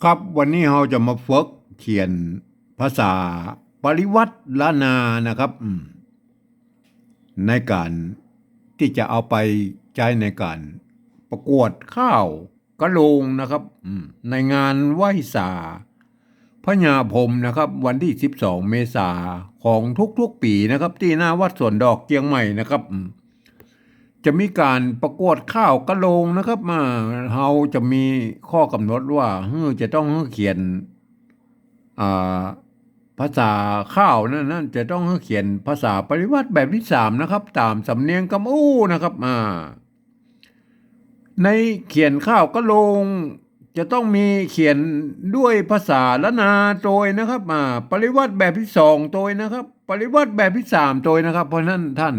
ครับวันนี้เราจะมาฝึกเขียนภาษาปริวัติล้านนานะครับในการที่จะเอาไปใช้ในการประกวดข้าวกะโหลงนะครับในงานไหว้สาพญาพรหมนะครับวันที่12เมษาของทุกๆปีนะครับที่หน้าวัดสวนดอกเชียงใหม่นะครับจะมีการประกวดข้าวกะโหลงนะครับเราจะมีข้อกำหนดว่าจะต้องเขียนอ่าภาษาข้าวนั่นจะต้องเขียนภาษาปริวัติแบบที่3นะครับตามสำเนียงกำอู้นะครับในเขียนข้าวกะโหลงจะต้องมีเขียนด้วยภาษาละนาโดยนะครับปริวัติแบบที่2โดยนะครับปริวัติแบบที่3โดยนะครับเพราะนั้นท่าน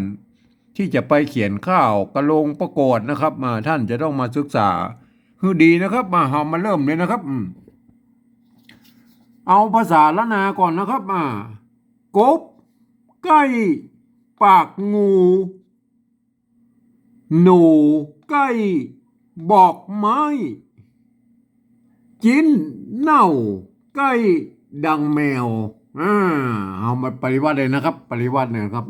ที่จะไปเขียนข้าวกะโหลงประกวดนะครับท่านจะต้องมาศึกษาคือดีนะครับเรามาเริ่มเลยนะครับเอาภาษาละนาก่อนนะครับกบไก่ปากงูหนูไก่บอกไม้จิ้นเน่าไก่ดังแมวเอามาปริวัติเลยนะครับปริวัติเนี่ยครับ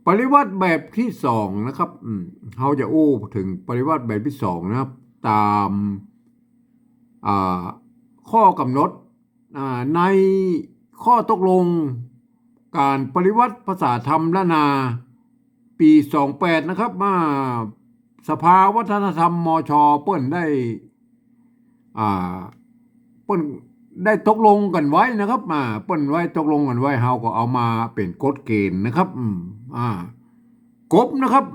ปริวัติแบบที่สองนะครับเราจะอู้ถึงปริวัติแบบที่สองนะครับตามข้อกำหนดในข้อตกลงการปริวัติภาษาธรรมละนาปี28นะครับสภาวัฒนธรรมมชเปิ้นได้เปิ้นได้ตกลงกันไว้นะครับเปิ้นไว้ตกลงกันไว้เฮาก็เอามาเป็นกฎเกณฑ์นะครับกบนะครับ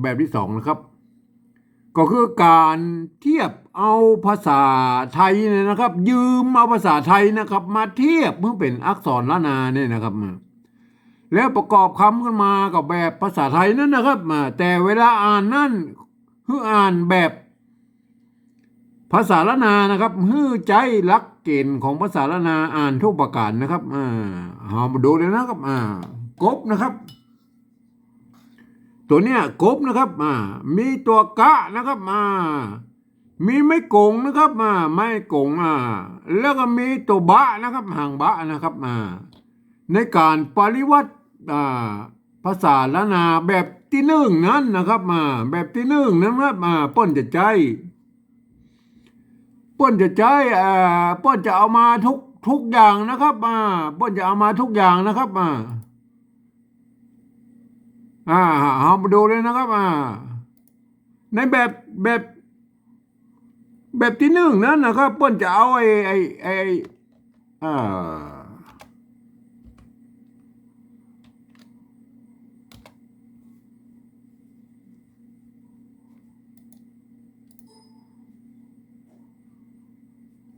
แบบที่สองนะครับก็คือการเทียบเอาภาษาไทยเนี่ยนะครับยืมเอาภาษาไทยนะครับมาเทียบเพื่อเป็นอักษรละนาเนี่ยนะครับแล้วประกอบคำขึ้นมากับแบบภาษาไทยนั่นนะครับแต่เวลาอ่านนั่นคืออ่านแบบภาษาละนานะครับฮือใจลักเกณฑ์ของภาษาละนาอ่านทุกประการนะครับเอามาดูเลยนะครับกบนะครับตัวเนี้ยกบนะครับมีตัวกะนะครับมีไม้กงนะครับไม้กงแล้วก็มีตัวบะนะครับหางบะนะครับในการปริวัติภาษาละนาแบบที่หนึ่งนั้นนะครับแบบที่หนึ่งนะครับเปิ้นจะใจเปิ้นจะใจเปิ้นจะเอามาทุกอย่างนะครับเปิ้นจะเอามาทุกอย่างนะครับเอามาดูเลยนะครับในแบบที่หนึ่งนั้นนะครับเปิ้นจะเอาไอ้อ่า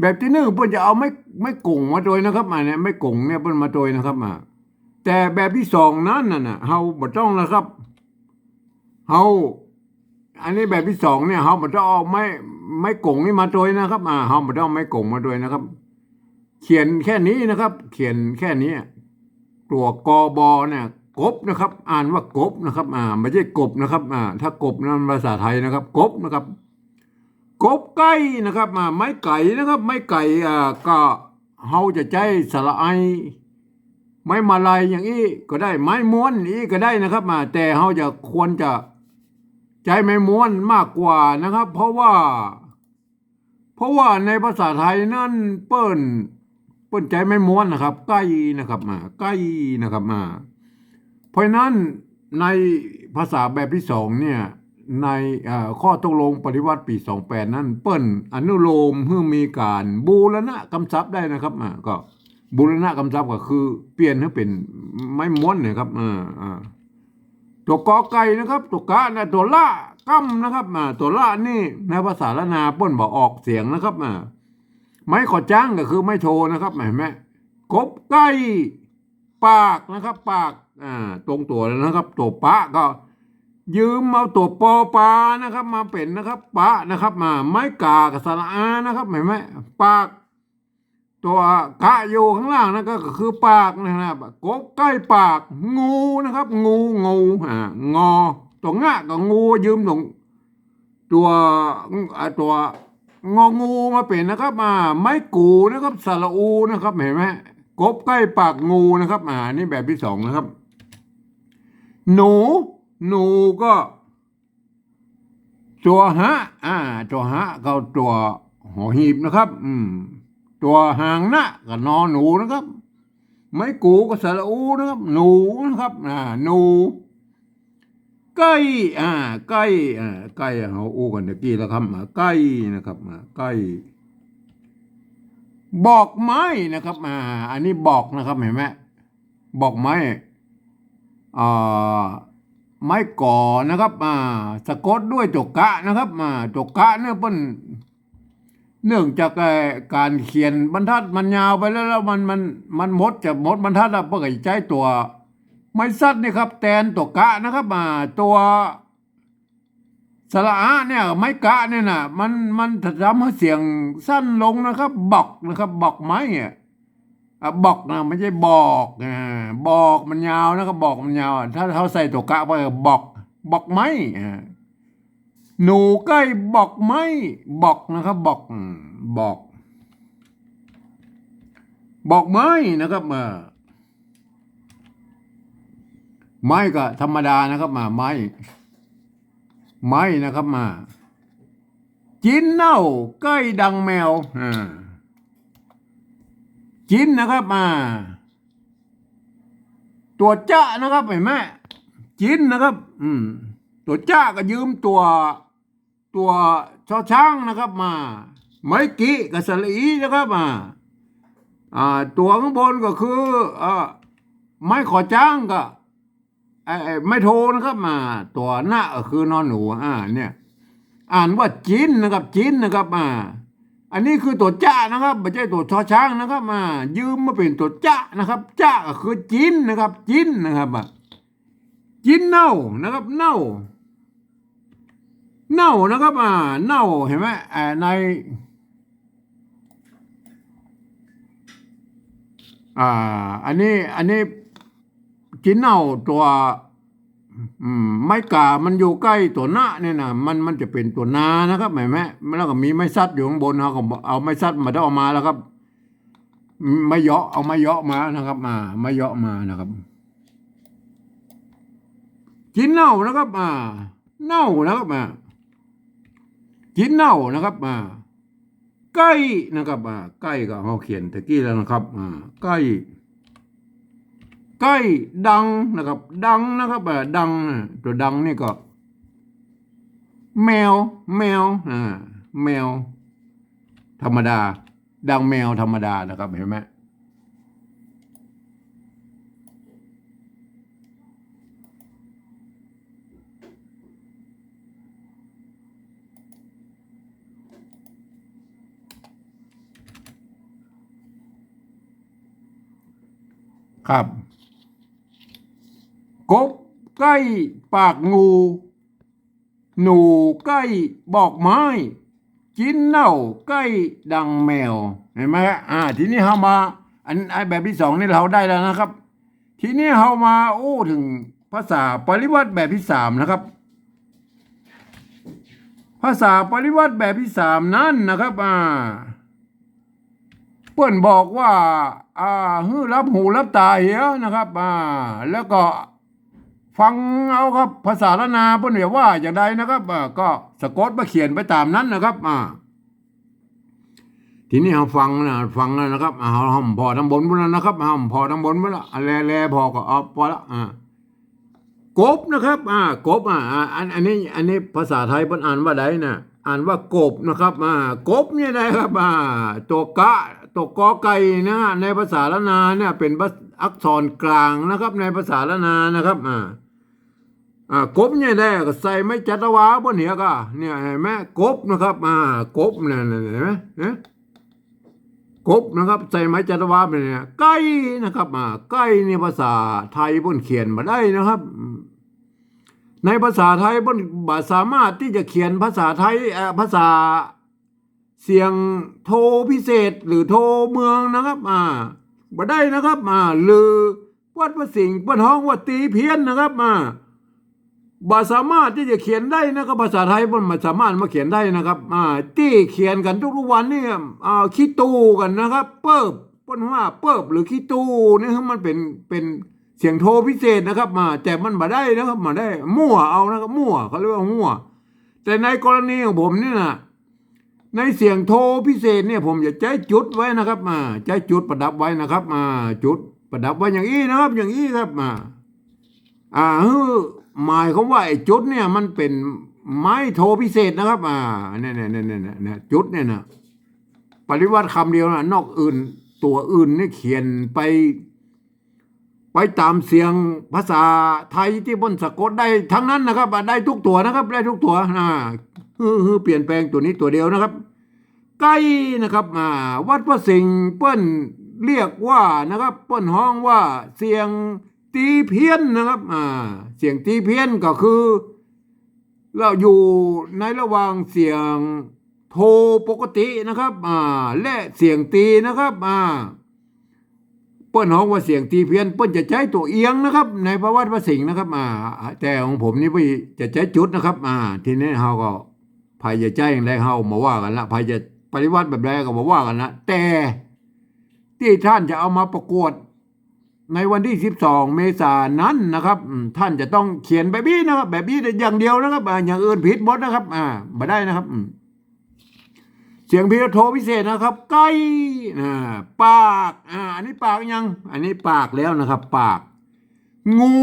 แบบที่หนึ่งเปิ้นจะเอาไม่กงมาโดยนะครับเนี่ยไม่กงเนี่ยเปิ้นมาโดยนะครับแต่แบบที่สองนั้นน่ะเฮาบ่ต้องนะครับเฮาอันนี้แบบที่สองเนี่ยเฮาบ่ต้องเอาไม่กงนี่มาโดยนะครับเฮาบ่ต้องไม่กงมาโดยนะครับเขียนแค่นี้นะครับเขียนแค่นี้ตัวกบเนี่ยกบนะครับอ่านว่ากบนะครับไม่ใช่กบนะครับถ้ากบนั้นภาษาไทยนะครับกบนะครับกบไก่นะครับไม้ไก่นะครับไม้ไก่ก็เฮาจะใช้สระไอไม้มาลายอย่างนี้ก็ได้ไม้ม้วนนี้ก็ได้นะครับแต่เฮาจะควรจะใช้ไม้ม้วนมากกว่านะครับ เพราะว่าในภาษาไทยนั่นเปิ้นใจไม้ม้วนนะครับไก่นะครับไก่นะครับเพราะนั้นในภาษาแบบที่สองเนี่ยในข้อตกลงปฏิวัติปี28นั้นเปิ้นอนุโลมให้มีการบูรณะกำชับได้นะครับก็บูรณะกำชับก็คือเปลี่ยนให้เป็นไม้ม้วนนะครับตัวกอไก่นะครับตัวกะนะตัวละกั้มนะครับตัวละนี่ในภาษาละนาเปิ้นบอกออกเสียงนะครับไม้ขอจ้างก็คือไม้โทนะครับเห็นไหมกบไก่ปากนะครับปากตรงตัวแล้วนะครับตัวปะก็ยืมเอาตัวปอปลานะครับมาเป็นนะครับปะนะครับไม้กากับสระอานะครับเห็นไหมปากตัวกะอยู่ข้างล่างนั่นก็คือปากนะครับกบใกล้ปากงูนะครับงูงอตัวงะกับงูยืมตรงตัว งองูมาเป็นนะครับไม้กูนะครับสระอูนะครับเห็นไหมกบใกล้ปากงูนะครับนี่แบบที่สองนะครับหนูหนูก็ตัวฮะตัวฮะก็ตัวหอหีบนะครับ ตัวหางนะก็นอหนูนะครับไม้กูก็สระอูนะครับหนูนะครับหนูไก่ไก่ไก่เขาอู้กันตะกี้แล้วครับไก่นะครับไก่บอกไม้นะครับอันนี้บอกนะครับเห็นไหมบอกไม้อ่าไม้ก่อนะครับสะกดด้วยจกกะนะครับจกกะเนี่ยเป็นเนื่องจากการเขียนบรรทัดมันยาวไปแล้วมันหมดบรรทัดแล้วเพื่อใช้ตัวไม้สั้นนี่ครับแทนตัวกะนะครับตัวสระอะเนี่ยไม้กะเนี่ยนะมันทำให้เสียงสั้นลงนะครับบอกนะครับบอกไม้บอกนะไม่ใช่บอกบอกมันยาวนะครับบอกมันยาวถ้าเขาใส่ตัวกะไปบอกไม้หนูใกล้บอกไม้บอกนะครับบอกบอกไม้นะครับไม้ก็ธรรมดานะครับไม้นะครับจินเน่าใกล้ดังแมวจินนะครับตัวจ้านะครับเห็นไหมจินนะครับตัวจ้าก็ยืมตัวชอช้างนะครับไม้กี้กับสลีนะครับตัวข้างบนก็คือไม้ขอจ้างก็ไม่โทนะครับตัวหน้าก็คือนอนหนูเนี่ยอ่านว่าจินนะครับจินนะครับอันนี้คือตัวจ้านะครับไม่ใช่ตัวชอช้างนะครับยืมมาเป็นตัวจ้านะครับจ้าก็คือจินนะครับจินนะครับจินเน่านะครับเน่านะครับเน่าเห็นไหมในอันนี้จินเน่าตัวไม้กามันอยู่ใกล้ตัวหน้าเนี่ยนะมันจะเป็นตัวนานะครับเห็นไหมแล้วก็มีไม้ซัดอยู่ข้างบนเขาก็เอาไม้ซัดมาได้ออกมาแล้วครับไม่เยาะเอาไม้เยาะมานะครับไม่เยาะมานะครับจินเน่านะครับเน่านะครับจินเน่านะครับใกล้นะครับใกล้ก็เขาเขียนตะกี้แล้วนะครับใกล้ดังนะครับดังนะครับดังตัวดังนี่ก็แมวแมวธรรมดาดังแมวธรรมดานะครับเห็นไหมครับกบใกล้ปากงูหนูใกล้บอกไม้จินเน่าใกล้ดังแมวเห็นไหมทีนี้เรามาอันแบบที่สองนี่เราได้แล้วนะครับทีนี้เรามาถึงภาษาปริวัติแบบที่สามนะครับภาษาปริวัติแบบที่สามนั้นนะครับเพื่อนบอกว่าฮือรับหูรับตาเหี้ยนะครับแล้วก็ฟังเอาครับภาษาละนาเพื่อนเรียกว่าอย่างใดนะครับก็สะกดมาเขียนไปตามนั้นนะครับทีนี้เราฟังนะครับเราห้องพอทั้งบนไปแล้วนะครับห้องพอทั้งบนไปแล้วแลพอก็พอละกบนะครับกบอันนี้ภาษาไทยเพิ่นอ่านว่าใดนะอ่านว่ากบนะครับกบเนี่ยได้ครับตัวกอไก่นะในภาษาละนาเนี่ยเป็นอักษรกลางนะครับในภาษาละนานะครับกบเนี่ยได้ก็ใส่ไม้จัตวาบนเหนือก็เนี่ยเห็นไหมกบนะครับกบเนี่ยเห็นไหมกบนะครับใส่ไม้จัตวาเป็นเนี่ยไก่นะครับไก่ในภาษาไทยเพิ่นเขียนมาได้นะครับในภาษาไทยเพิ่นบ่สามารถที่จะเขียนภาษาไทยภาษาเสียงโทพิเศษหรือโทเมืองนะครับบ่ได้นะครับหรือวัดพระสิงห์เพิ่นฮ้องว่าตีเพี้ยนนะครับ บ่สามารถที่จะเขียนได้นะครับภาษาไทยมันไม่สามารถมาเขียนได้นะครับที่เขียนกันทุกๆวันนี่ขี้ตูกันนะครับเปิบป้นว่าเปิบหรือขี้ตูนี่คือมันเป็นเสียงโทพิเศษนะครับแต่มันมาได้นะครับมาได้มั่วเอานะครับมั่วเขาเรียกว่ามั่วแต่ในกรณีของผมนี่นะในเสียงโทพิเศษเนี่ยผมจะใช้จุดไว้นะครับใช้จุดประดับไว้นะครับจุดประดับไว้อย่างนี้นะครับอย่างนี้ครับหมายความว่าไอ้จุดเนี่ยมันเป็นไม้โทพิเศษนะครับเนี่ยจุดเนี่ยนะปริวัติคำเดียวนะนอกอื่นตัวอื่นนี่เขียนไปตามเสียงภาษาไทยที่บนสะกดได้ทั้งนั้นนะครับได้ทุกตัวนะครับได้ทุกตัวเปลี่ยนแปลงตัวนี้ตัวเดียวนะครับไก่นะครับวัดพระสิงห์เปิ้นเรียกว่านะครับเปิ้นห้องว่าเสียงตีเพี้ยนนะครับเสียงตีเพี้ยนก็คือเราอยู่ในระหว่างเสียงโทปกตินะครับและเสียงตีนะครับเปิ้นห้องว่าเสียงตีเพี้ยนเปิ้นจะใช้ตัวเอียงนะครับในประวัติพระสิงห์นะครับแต่ของผมนี่พี่จะใช้จุดนะครับทีนี้เฮาก็ภายจะใช้อย่างไรเฮามาว่ากันละภายจะปฏิวัติแบบไรก็มาว่ากันละแต่ที่ท่านจะเอามาประกวดในวันที่12 เมษายนนั้นนะครับท่านจะต้องเขียนแบบนี้นะครับแบบนี้อย่างเดียวนะครับอย่างอื่นผิดหมดนะครับไม่ได้นะครับเสียงพิโทพิเศษนะครับไก่ปากอันนี้ปากยังอันนี้ปากแล้วนะครับปากงู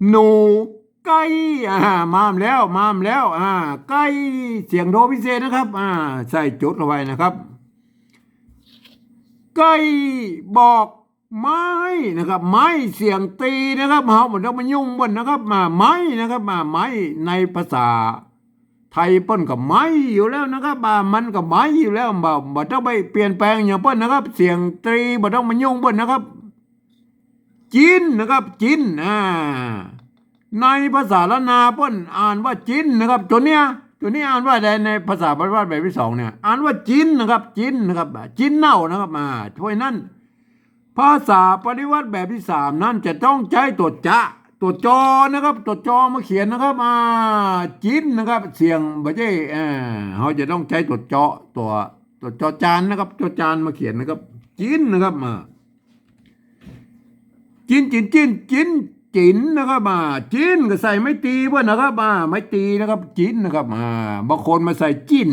หนูไก่มามแล้วไก่เสียงโทพิเศษนะครับใส่จุดเอาไว้นะครับไก่บอกไม้นะครับไม้เสียงตีนะครับเฮาบ่ต้องมายุ่งบนนะครับไม้นะครับไม้ในภาษาไทยเปิ้นกับไม้อยู่แล้วนะครับมันกับไม้อยู่แล้วบ่ต้องไปเปลี่ยนแปลงอย่างเปิ้นนะครับเสียงตรีบ่ต้องมายุ่งเปิ้นนะครับจินนะครับจินในภาษาละนาเปิ้นอ่านว่าจินนะครับตัวนี้อ่านว่าในภาษาปฏิวัติแบบที่2เนี่ยอ่านว่าจินนะครับจินนะครับจินเน่านะครับเพราะนั้นภาษาปฏิวัติแบบที่3นั้นจะต้องใช้ตัวจอนะครับตัวจอมาเขียนนะครับจินนะครับเสียงบ่ใช่เขาจะต้องใช้ตัวจอตัวจอจานนะครับจอจานมาเขียนนะครับจินนะครับจินนะครับจินก็ใส่ไม่ตีเพื่อนนะครับไม่ตีนะครับจินนะครับบางคนมาใส่จิน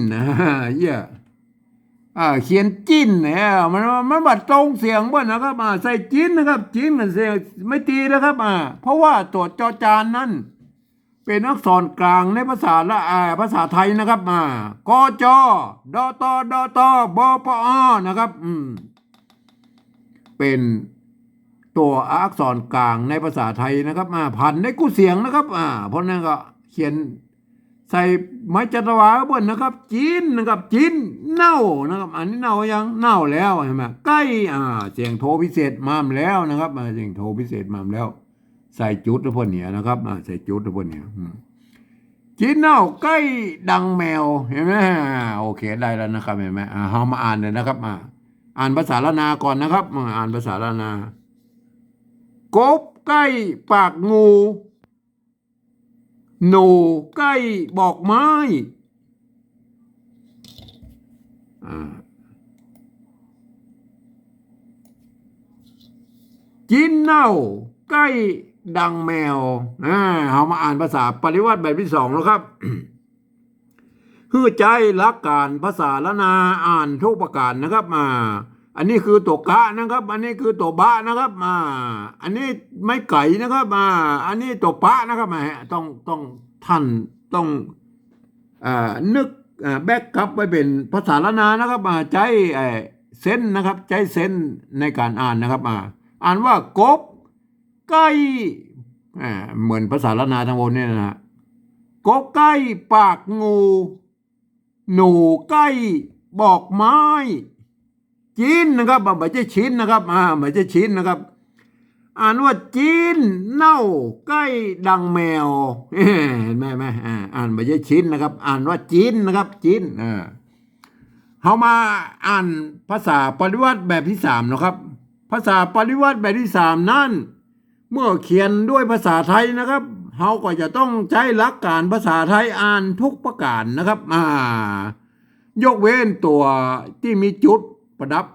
เหี้ยเขียนจิ้นเนี่ยมันบัดตรงเสียงเพื่อนนะครับใส่จิ้นนะครับจิ้นกันเสียงไม่ตีนะครับเพราะว่าตัวจอจานนั้นเป็นอักษรกลางในภาษาภาษาไทยนะครับกจดตบปอนะครับเป็นตัวอักษรกลางในภาษาไทยนะครับพันในกู้เสียงนะครับเพราะนั้นก็เขียนใส่ไม้จัตวาบนนะครับจีนนะครับจีนเน่านะครับอันนี้เน่ายังเน่าแล้วใช่ไหมใกล้เสียงโทพิเศษมามแล้วนะครับเสียงโทพิเศษมามแล้วใส่จุดทุกคนเนี่ยนะครับใส่จุดทุกคนเนี่ยจีนเน่าใกล้ดังแมวเห็นไหมโอเคได้แล้วนะครับเห็นไหมเรามาอ่านเลยนะครับอ่านภาษาละนาก่อนนะครับอ่านภาษาละนากบใกล้ปากงูหนูใกล้บอกไม้จินเน่าใกล้ดังแมวเรามาอ่านภาษาปริวัติแบบที่2แล้วครับคือใจรักการภาษาละนาอ่านทุกประการนะครับอันนี้คือตัวกะนะครับอันนี้คือตัวบะนะครับอันนี้ไม่ไก่นะครับอันนี้ตัวปะนะครับต้องท่านต้องนึกแบ็กกลับไว้เป็นภาษาละนานะครับใจเส้นนะครับใจเส้นในการอ่านนะครับอ่านว่ากบไก่เหมือนภาษาละนาทั้งหมดเนี่ยนะกบไก่ปากงูหนูไก่บอกไม้จีนนะครับไม่ใช่ชิ้นนะครับไม่ใช่ชิ้นนะครับอ่านว่าจีนเน่าใกล้ดังแมวเห็นไหมอ่านไม่ใช่ชิ้นนะครับอ่านว่าจีนนะครับจีนเขามาอ่านภาษาปริวัติแบบที่3นะครับภาษาปริวัติแบบที่3นั่น เมื่อเขียนด้วยภาษาไทยนะครับเราก็จะต้องใช้หลักการภาษาไทยอ่านทุกประการนะครับยกเว้นตัวที่มีจุดประดับ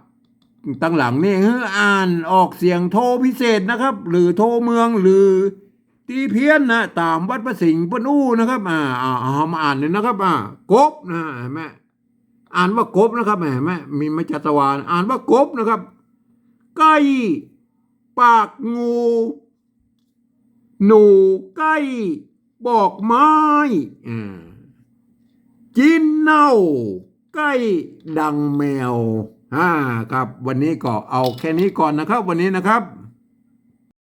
ตั้งหลังนี่คืออ่านออกเสียงโทพิเศษนะครับ หรือโทเมืองหรือตีเพี้ยนนะตามวัดพระสิงห์ปนูนะครับเอามาอ่านเลยนะครับกบนะเห็นไหมอ่านว่ากบนะครับเห็นไหมมีมาจัตวาลอ่านว่ากบนะครับไก่ปากงูหนูไก่บอกไม้จีนเน่าไก่ดังแมวครับวันนี้ก็เอาแค่นี้ก่อนนะครับวันนี้นะครับ